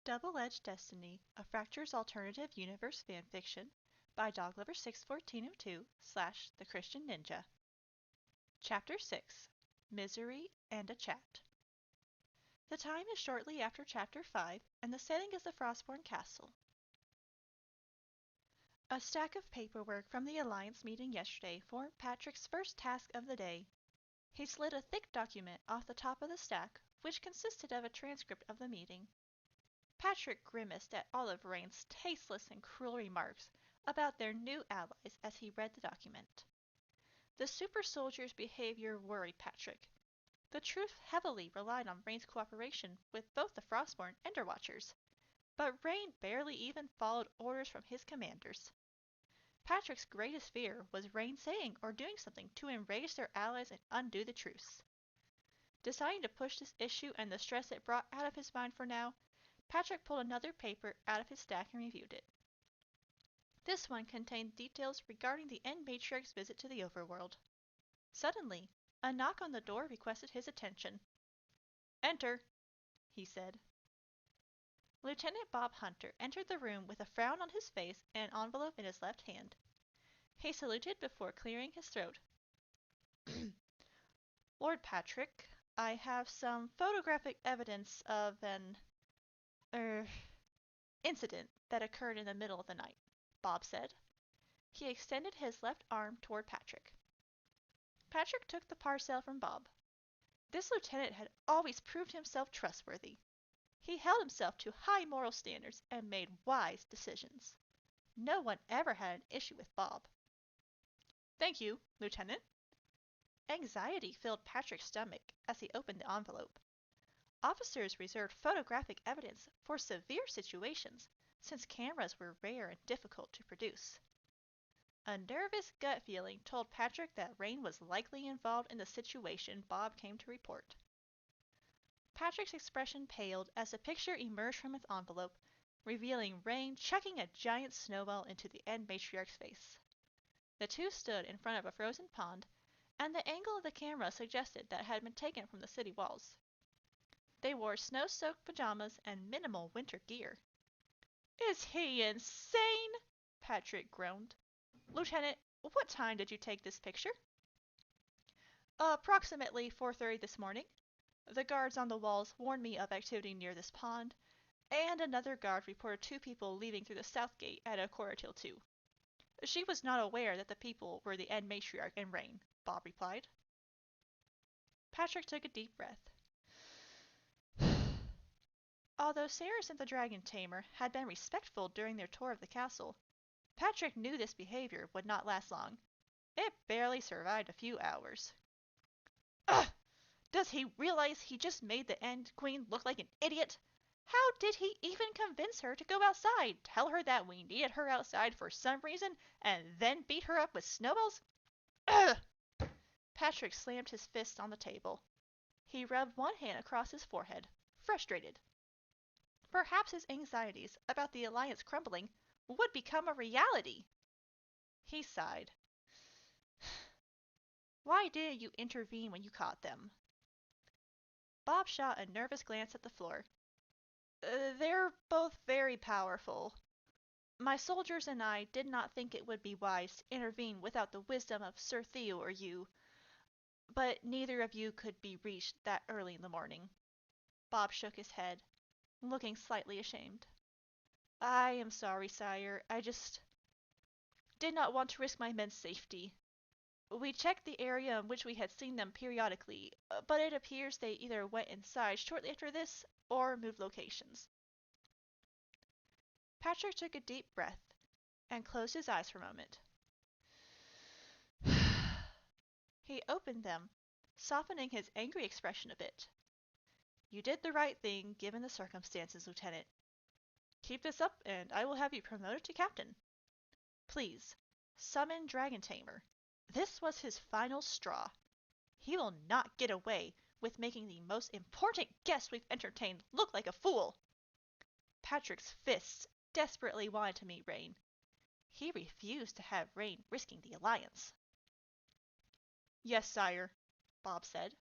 Double-Edged Destiny, a Fracture's Alternative Universe fanfiction by Doglover61402 / The Christian Ninja. Chapter 6, Misery and a Chat. The time is shortly after Chapter 5, and the setting is the Frostbourne Castle. A stack of paperwork from the Alliance meeting yesterday formed Patrick's first task of the day. He slid a thick document off the top of the stack, which consisted of a transcript of the meeting. Patrick grimaced at all of Rain's tasteless and cruel remarks about their new allies as he read the document. The super soldier's behavior worried Patrick. The truth heavily relied on Rain's cooperation with both the Frostbourne and Underwatchers, but Rain barely even followed orders from his commanders. Patrick's greatest fear was Rain saying or doing something to enrage their allies and undo the truce. Deciding to push this issue and the stress it brought out of his mind for now, Patrick pulled another paper out of his stack and reviewed it. This one contained details regarding the End Matriarch's visit to the overworld. Suddenly, a knock on the door requested his attention. "Enter," he said. Lieutenant Bob Hunter entered the room with a frown on his face and an envelope in his left hand. He saluted before clearing his throat. "Lord Patrick, I have some photographic evidence of an incident that occurred in the middle of the night," Bob said. He extended his left arm toward Patrick. Patrick took the parcel from Bob. This lieutenant had always proved himself trustworthy. He held himself to high moral standards and made wise decisions. No one ever had an issue with Bob. "Thank you, Lieutenant." Anxiety filled Patrick's stomach as he opened the envelope. Officers reserved photographic evidence for severe situations, since cameras were rare and difficult to produce. A nervous gut feeling told Patrick that Rain was likely involved in the situation Bob came to report. Patrick's expression paled as the picture emerged from its envelope, revealing Rain chucking a giant snowball into the End Matriarch's face. The two stood in front of a frozen pond, and the angle of the camera suggested that it had been taken from the city walls. They wore snow-soaked pajamas and minimal winter gear. "Is he insane?" Patrick groaned. "Lieutenant, what time did you take this picture?" "Approximately 4:30 this morning. The guards on the walls warned me of activity near this pond, and another guard reported 2 people leaving through the south gate at 1:45. She was not aware that the people were the End Matriarch and Rain," Bob replied. Patrick took a deep breath. Although Ceres and the Dragon Tamer had been respectful during their tour of the castle, Patrick knew this behavior would not last long. It barely survived a few hours. "Ugh! Does he realize he just made the End Queen look like an idiot? How did he even convince her to go outside, tell her that we needed her outside for some reason, and then beat her up with snowballs? Ugh!" Patrick slammed his fist on the table. He rubbed one hand across his forehead, frustrated. Perhaps his anxieties about the Alliance crumbling would become a reality. He sighed. "Why didn't you intervene when you caught them?" Bob shot a nervous glance at the floor. "They're both very powerful. My soldiers and I did not think it would be wise to intervene without the wisdom of Sir Theo or you, but neither of you could be reached that early in the morning." Bob shook his head, looking slightly ashamed. "I am sorry, sire. I just did not want to risk my men's safety. We checked the area in which we had seen them periodically, but it appears they either went inside shortly after this or moved locations." Patrick took a deep breath and closed his eyes for a moment. He opened them, softening his angry expression a bit. "You did the right thing given the circumstances, Lieutenant. Keep this up and I will have you promoted to captain. Please, summon Dragon Tamer. This was his final straw. He will not get away with making the most important guest we've entertained look like a fool." Patrick's fists desperately wanted to meet Rain. He refused to have Rain risking the Alliance. "Yes, sire," Bob said.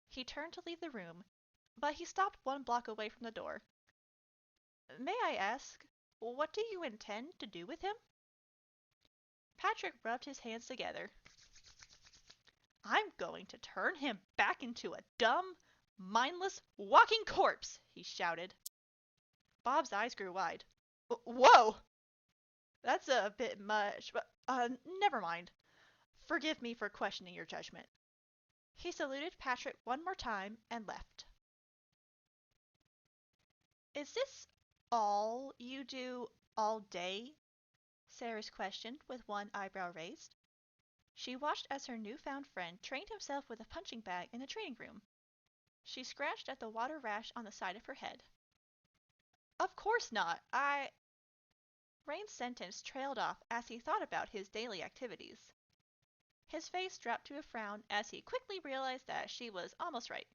He turned to leave the room, but he stopped 1 block away from the door. May I ask, what do you intend to do with him? Patrick rubbed his hands together. I'm going to turn him back into a dumb, mindless, walking corpse, he shouted. Bob's eyes grew wide. Whoa! That's a bit much, but, never mind. Forgive me for questioning your judgment. He saluted Patrick one more time and left. Is this all you do all day? Sarah's questioned with one eyebrow raised. She watched as her newfound friend trained himself with a punching bag in the training room. She scratched at the water rash on the side of her head. Of course not. Rain's sentence trailed off as he thought about his daily activities. His face dropped to a frown as he quickly realized that she was almost right.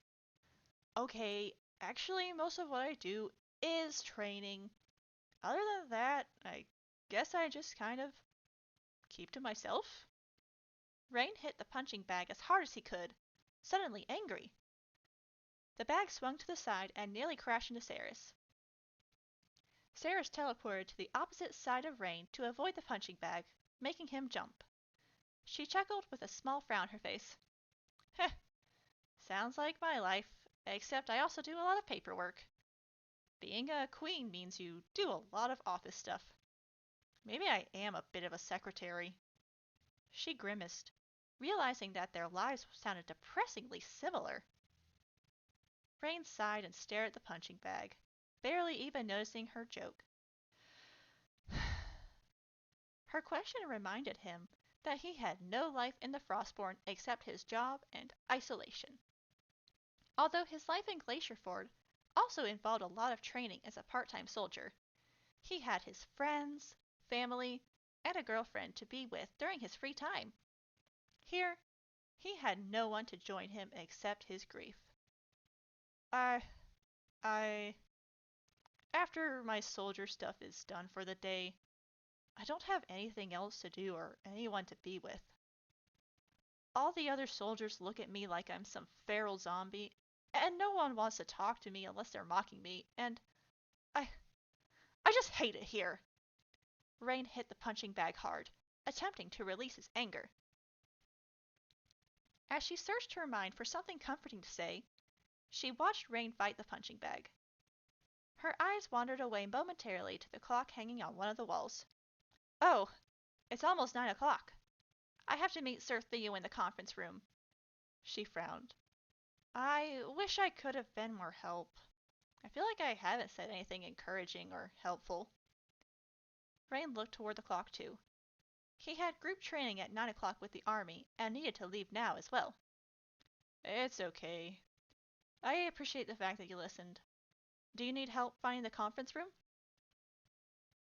Okay, actually, most of what I do is training. Other than that, I guess I just kind of keep to myself. Rain hit the punching bag as hard as he could, suddenly angry. The bag swung to the side and nearly crashed into Saris. Saris teleported to the opposite side of Rain to avoid the punching bag, making him jump. She chuckled with a small frown on her face. Heh, sounds like my life, except I also do a lot of paperwork. Being a queen means you do a lot of office stuff. Maybe I am a bit of a secretary. She grimaced, realizing that their lives sounded depressingly similar. Rain sighed and stared at the punching bag, barely even noticing her joke. Her question reminded him that he had no life in the Frostbourne except his job and isolation. Although his life in Glacierford also involved a lot of training as a part-time soldier, he had his friends, family, and a girlfriend to be with during his free time. Here, he had no one to join him except his grief. I, after my soldier stuff is done for the day, I don't have anything else to do or anyone to be with. All the other soldiers look at me like I'm some feral zombie, and no one wants to talk to me unless they're mocking me, and I I just hate it here. Rain hit the punching bag hard, attempting to release his anger. As she searched her mind for something comforting to say, she watched Rain fight the punching bag. Her eyes wandered away momentarily to the clock hanging on one of the walls. Oh, it's almost 9 o'clock. I have to meet Sir Theo in the conference room. She frowned. I wish I could have been more help. I feel like I haven't said anything encouraging or helpful. Rain looked toward the clock too. He had group training at 9 o'clock with the army and needed to leave now as well. It's okay. I appreciate the fact that you listened. Do you need help finding the conference room?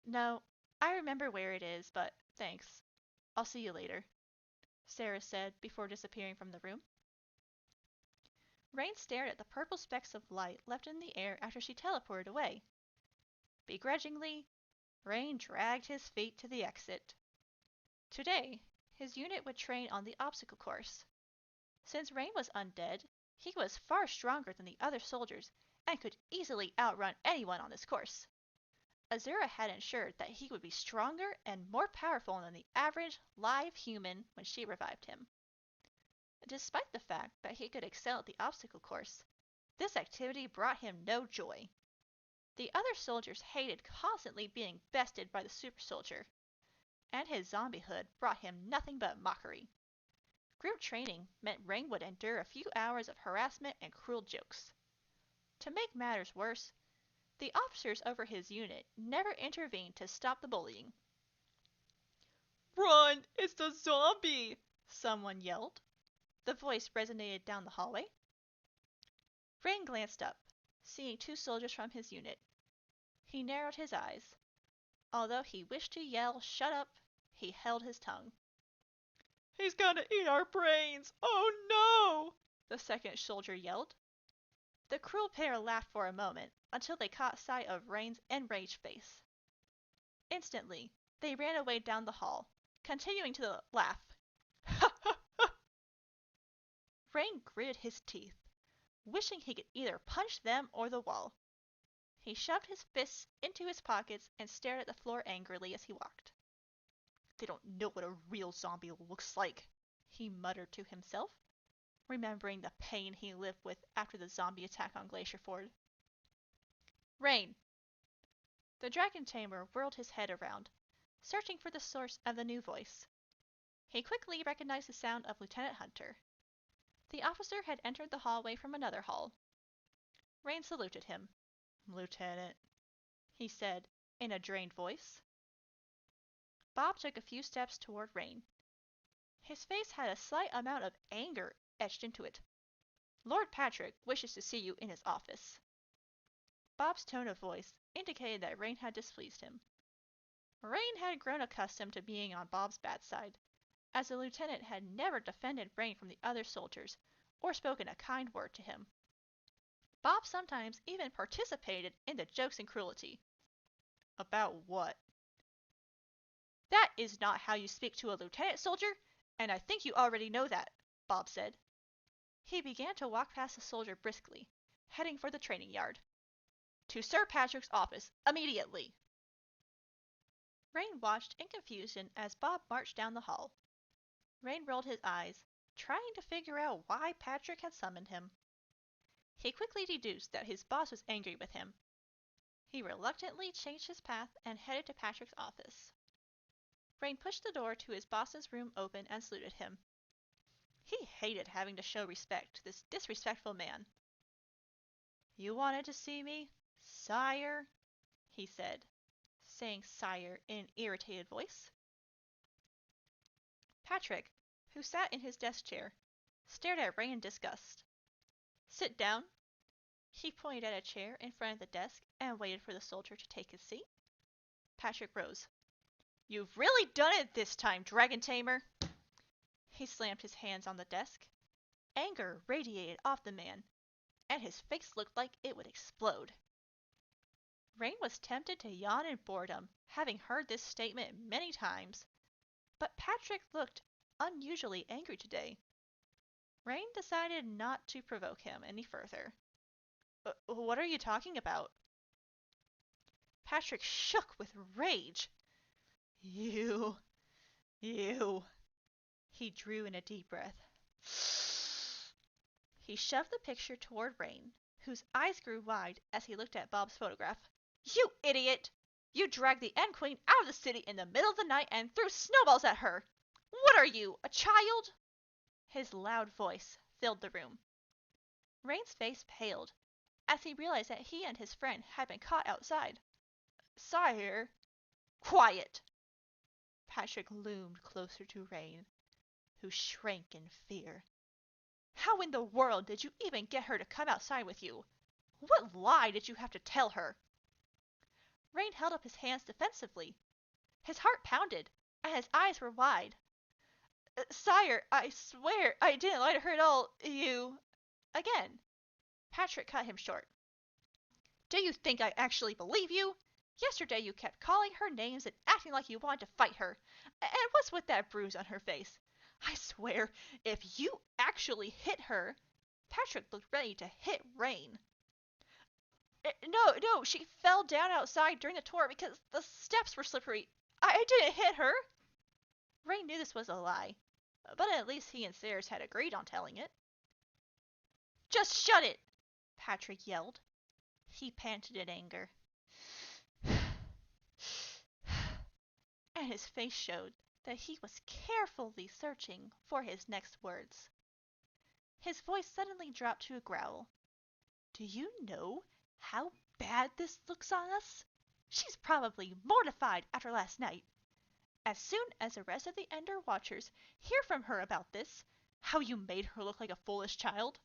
No, I remember where it is, but thanks. I'll see you later, Sarah said before disappearing from the room. Rain stared at the purple specks of light left in the air after she teleported away. Begrudgingly, Rain dragged his feet to the exit. Today, his unit would train on the obstacle course. Since Rain was undead, he was far stronger than the other soldiers and could easily outrun anyone on this course. Azura had ensured that he would be stronger and more powerful than the average live human when she revived him. Despite the fact that he could excel at the obstacle course, this activity brought him no joy. The other soldiers hated constantly being bested by the super soldier, and his zombiehood brought him nothing but mockery. Group training meant Rain would endure a few hours of harassment and cruel jokes. To make matters worse, the officers over his unit never intervened to stop the bullying. Run! It's the zombie! Someone yelled. The voice resonated down the hallway. Rain glanced up, seeing two soldiers from his unit. He narrowed his eyes. Although he wished to yell, "Shut up," he held his tongue. He's gonna eat our brains! Oh no! The second soldier yelled. The cruel pair laughed for a moment, until they caught sight of Rain's enraged face. Instantly, they ran away down the hall, continuing to laugh. Ha ha ha! Rain gritted his teeth, wishing he could either punch them or the wall. He shoved his fists into his pockets and stared at the floor angrily as he walked. They don't know what a real zombie looks like, he muttered to himself, remembering the pain he lived with after the zombie attack on Glacier Ford. Rain! The dragon tamer whirled his head around, searching for the source of the new voice. He quickly recognized the sound of Lieutenant Hunter. The officer had entered the hallway from another hall. Rain saluted him. Lieutenant, he said, in a drained voice. Bob took a few steps toward Rain. His face had a slight amount of anger etched into it. Lord Patrick wishes to see you in his office. Bob's tone of voice indicated that Rain had displeased him. Rain had grown accustomed to being on Bob's bad side, as the lieutenant had never defended Rain from the other soldiers or spoken a kind word to him. Bob sometimes even participated in the jokes and cruelty. About what? That is not how you speak to a lieutenant, soldier, and I think you already know that, Bob said. He began to walk past the soldier briskly, heading for the training yard. To Sir Patrick's office, immediately! Rain watched in confusion as Bob marched down the hall. Rain rolled his eyes, trying to figure out why Patrick had summoned him. He quickly deduced that his boss was angry with him. He reluctantly changed his path and headed to Patrick's office. Rain pushed the door to his boss's room open and saluted him. He hated having to show respect to this disrespectful man. You wanted to see me, sire? He said, saying sire in an irritated voice. Patrick, who sat in his desk chair, stared at Rain in disgust. Sit down. He pointed at a chair in front of the desk and waited for the soldier to take his seat. Patrick rose. You've really done it this time, Dragon Tamer! He slammed his hands on the desk. Anger radiated off the man, and his face looked like it would explode. Rain was tempted to yawn in boredom, having heard this statement many times, but Patrick looked unusually angry today. Rain decided not to provoke him any further. What are you talking about? Patrick shook with rage. You. He drew in a deep breath. He shoved the picture toward Rain, whose eyes grew wide as he looked at Bob's photograph. You idiot! You dragged the End Queen out of the city in the middle of the night and threw snowballs at her! What are you, a child? His loud voice filled the room. Rain's face paled as he realized that he and his friend had been caught outside. Sire! Quiet! Patrick loomed closer to Rain, who shrank in fear. How in the world did you even get her to come outside with you? What lie did you have to tell her? Rain held up his hands defensively. His heart pounded, and his eyes were wide. Sire, I swear I didn't lie to her at all. You... Again. Patrick cut him short. Do you think I actually believe you? Yesterday you kept calling her names and acting like you wanted to fight her. And what's with that bruise on her face? I swear, if you actually hit her... Patrick looked ready to hit Rain. No, she fell down outside during the tour because the steps were slippery. I didn't hit her. Rain knew this was a lie, but at least he and Sayers had agreed on telling it. Just shut it! Patrick yelled. He panted in anger. And his face showed that he was carefully searching for his next words. His voice suddenly dropped to a growl. Do you know how bad this looks on us? She's probably mortified after last night. As soon as the rest of the Ender Watchers hear from her about this, how you made her look like a foolish child,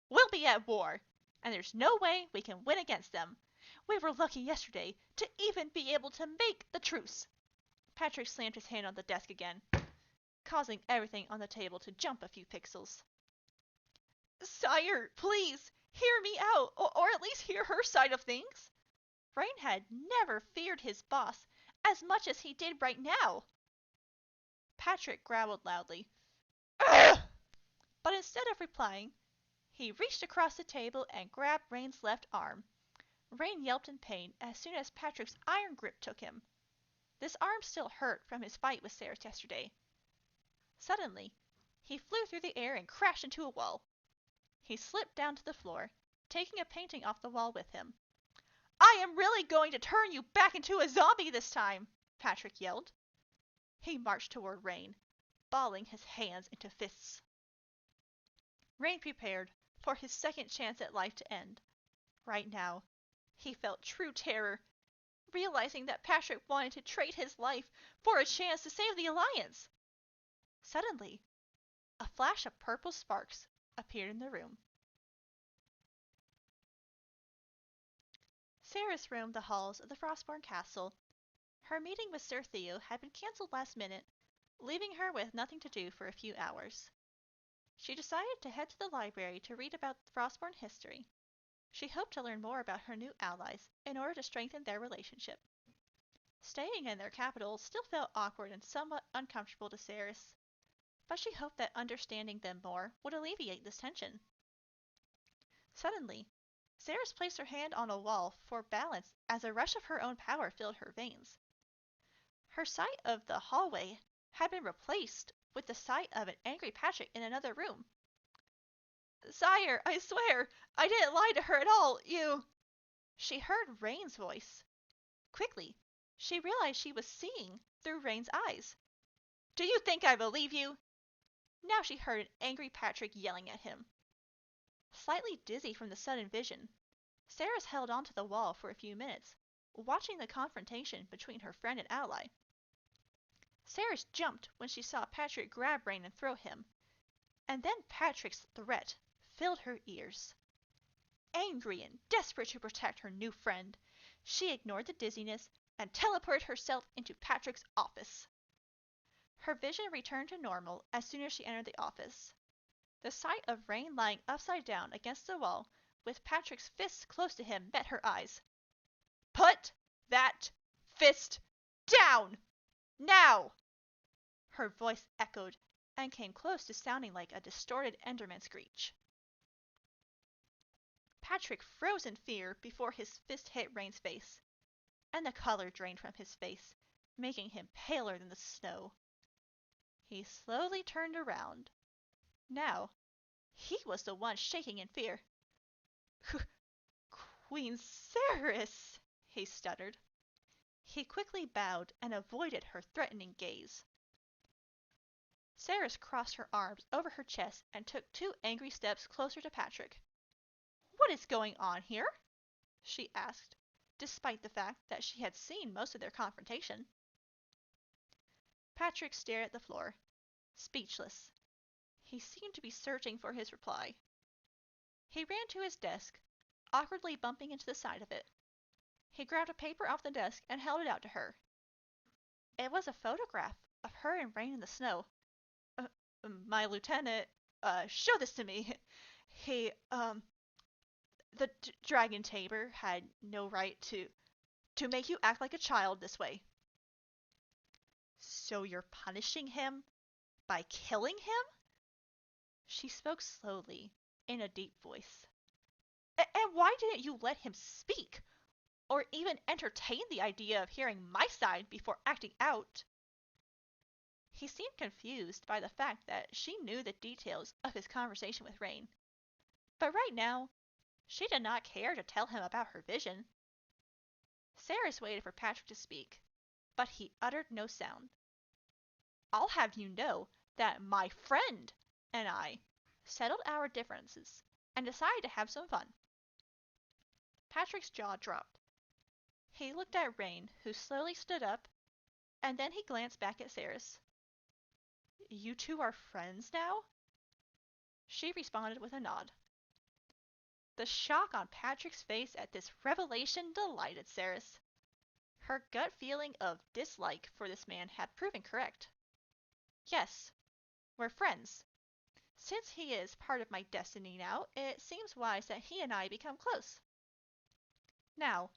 we'll be at war, and there's no way we can win against them. We were lucky yesterday to even be able to make the truce. Patrick slammed his hand on the desk again, causing everything on the table to jump a few pixels. Sire, please, hear me out, or at least hear her side of things. Rain had never feared his boss as much as he did right now. Patrick growled loudly. Ugh! But instead of replying, he reached across the table and grabbed Rain's left arm, Rain yelped in pain as soon as Patrick's iron grip took him. This arm still hurt from his fight with Ceres yesterday. Suddenly, he flew through the air and crashed into a wall. He slipped down to the floor, taking a painting off the wall with him. "I am really going to turn you back into a zombie this time!" Patrick yelled. He marched toward Rain, balling his hands into fists. Rain prepared for his second chance at life to end. Right now, he felt true terror, realizing that Patrick wanted to trade his life for a chance to save the Alliance. Suddenly, a flash of purple sparks appeared in the room. Ceres roamed the halls of the Frostbourne castle. Her meeting with Sir Theo had been cancelled last minute, leaving her with nothing to do for a few hours. She decided to head to the library to read about Frostbourne history. She hoped to learn more about her new allies in order to strengthen their relationship. Staying in their capital still felt awkward and somewhat uncomfortable to Ceres, but she hoped that understanding them more would alleviate this tension. Suddenly, Ceres placed her hand on a wall for balance as a rush of her own power filled her veins. Her sight of the hallway had been replaced with the sight of an angry Patrick in another room. "Sire, I swear, I didn't lie to her at all. She heard Rain's voice. Quickly, she realized she was seeing through Rain's eyes. "Do you think I believe you?" Now she heard an angry Patrick yelling at him. Slightly dizzy from the sudden vision, Ceres held onto the wall for a few minutes, watching the confrontation between her friend and ally. Ceres jumped when she saw Patrick grab Rain and throw him, and then Patrick's threat filled her ears. Angry and desperate to protect her new friend, she ignored the dizziness and teleported herself into Patrick's office. Her vision returned to normal as soon as she entered the office. The sight of Rain lying upside down against the wall with Patrick's fists close to him met her eyes. "Put that fist down! Now!" Her voice echoed and came close to sounding like a distorted Enderman screech. Patrick froze in fear before his fist hit Rain's face, and the color drained from his face, making him paler than the snow. He slowly turned around. Now, he was the one shaking in fear. "Queen Ceres," he stuttered. He quickly bowed and avoided her threatening gaze. Ceres crossed her arms over her chest and took 2 angry steps closer to Patrick. "What is going on here?" she asked, despite the fact that she had seen most of their confrontation. Patrick stared at the floor, speechless. He seemed to be searching for his reply. He ran to his desk, awkwardly bumping into the side of it. He grabbed a paper off the desk and held it out to her. It was a photograph of her and Rain in the snow. "My lieutenant, show this to me. He, the dragon tamer had no right to make you act like a child this way." "So you're punishing him by killing him?" She spoke slowly, in a deep voice. "And why didn't you let him speak? Or even entertain the idea of hearing my side before acting out?" He seemed confused by the fact that she knew the details of his conversation with Rain. But right now, she did not care to tell him about her vision. Ceres waited for Patrick to speak, but he uttered no sound. "I'll have you know that my friend and I settled our differences and decided to have some fun." Patrick's jaw dropped. He looked at Rain, who slowly stood up, and then he glanced back at Ceres. "You two are friends now?" She responded with a nod. The shock on Patrick's face at this revelation delighted Ceres. Her gut feeling of dislike for this man had proven correct. "Yes, we're friends. Since he is part of my destiny now, it seems wise that he and I become close. Now,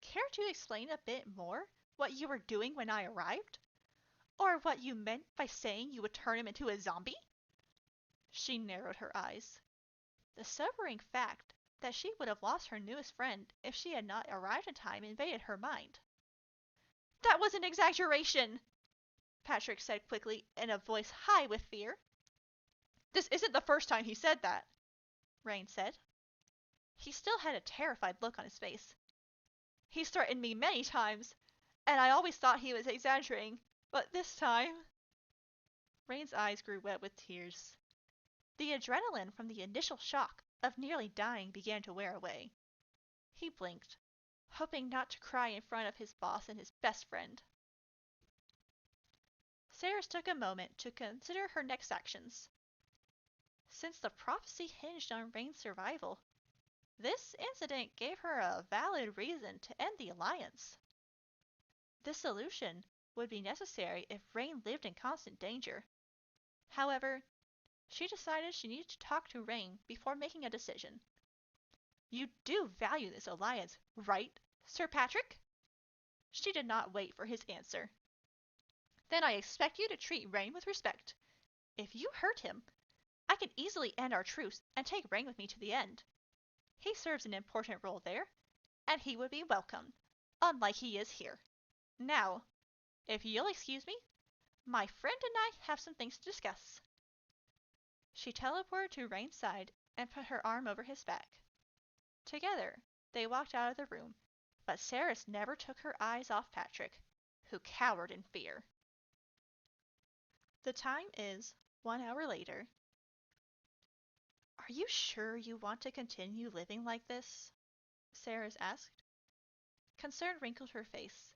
care to explain a bit more what you were doing when I arrived? Or what you meant by saying you would turn him into a zombie?" She narrowed her eyes. The sobering fact that she would have lost her newest friend if she had not arrived in time and invaded her mind. That was an exaggeration, Patrick said quickly in a voice high with fear. This isn't the first time he said that, Rain said. He still had a terrified look on his face. He's threatened me many times, and I always thought he was exaggerating, but this time... Rain's eyes grew wet with tears. The adrenaline from the initial shock of nearly dying began to wear away. He blinked, hoping not to cry in front of his boss and his best friend. Sarah took a moment to consider her next actions. Since the prophecy hinged on Rain's survival, this incident gave her a valid reason to end the alliance. This solution would be necessary if Rain lived in constant danger. However, she decided she needed to talk to Rain before making a decision. You do value this alliance, right, Sir Patrick? She did not wait for his answer. Then I expect you to treat Rain with respect. If you hurt him, I can easily end our truce and take Rain with me to the end. He serves an important role there, and he would be welcomed, unlike he is here. Now, if you'll excuse me, my friend and I have some things to discuss. She teleported to Rain's side and put her arm over his back. Together, they walked out of the room, but Saris never took her eyes off Patrick, who cowered in fear. The time is 1 hour later. Are you sure you want to continue living like this? Saris asked. Concern wrinkled her face.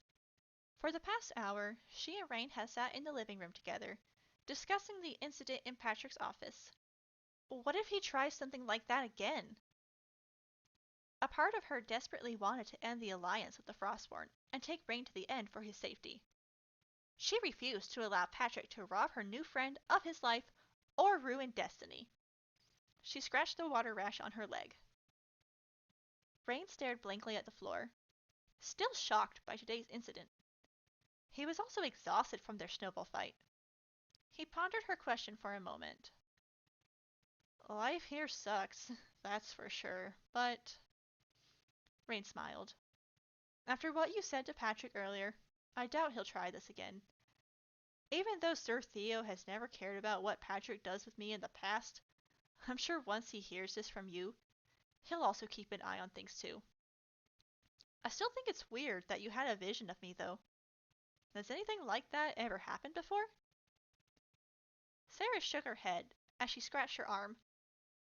For the past hour, she and Rain had sat in the living room together, discussing the incident in Patrick's office. What if he tries something like that again? A part of her desperately wanted to end the alliance with the Frostbourne and take Rain to the end for his safety. She refused to allow Patrick to rob her new friend of his life or ruin destiny. She scratched the water rash on her leg. Rain stared blankly at the floor, still shocked by today's incident. He was also exhausted from their snowball fight. He pondered her question for a moment. Life here sucks, that's for sure, but... Rain smiled. After what you said to Patrick earlier, I doubt he'll try this again. Even though Sir Theo has never cared about what Patrick does with me in the past, I'm sure once he hears this from you, he'll also keep an eye on things too. I still think it's weird that you had a vision of me, though. Has anything like that ever happened before? Sarah shook her head as she scratched her arm.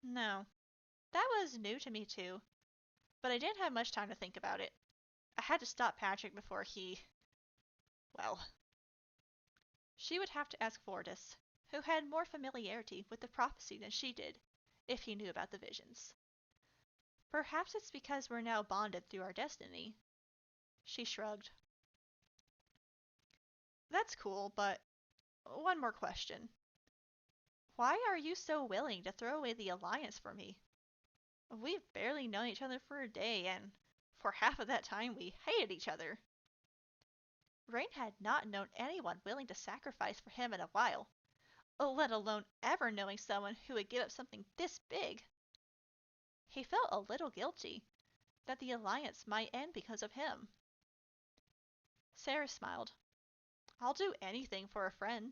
No, that was new to me too, but I didn't have much time to think about it. I had to stop Patrick before he... well... She would have to ask Vordis, who had more familiarity with the prophecy than she did, if he knew about the visions. Perhaps it's because we're now bonded through our destiny. She shrugged. That's cool, but one more question. Why are you so willing to throw away the alliance for me? We've barely known each other for a day, and for half of that time we hated each other. Rain had not known anyone willing to sacrifice for him in a while, let alone ever knowing someone who would give up something this big. He felt a little guilty that the alliance might end because of him. Sarah smiled. I'll do anything for a friend.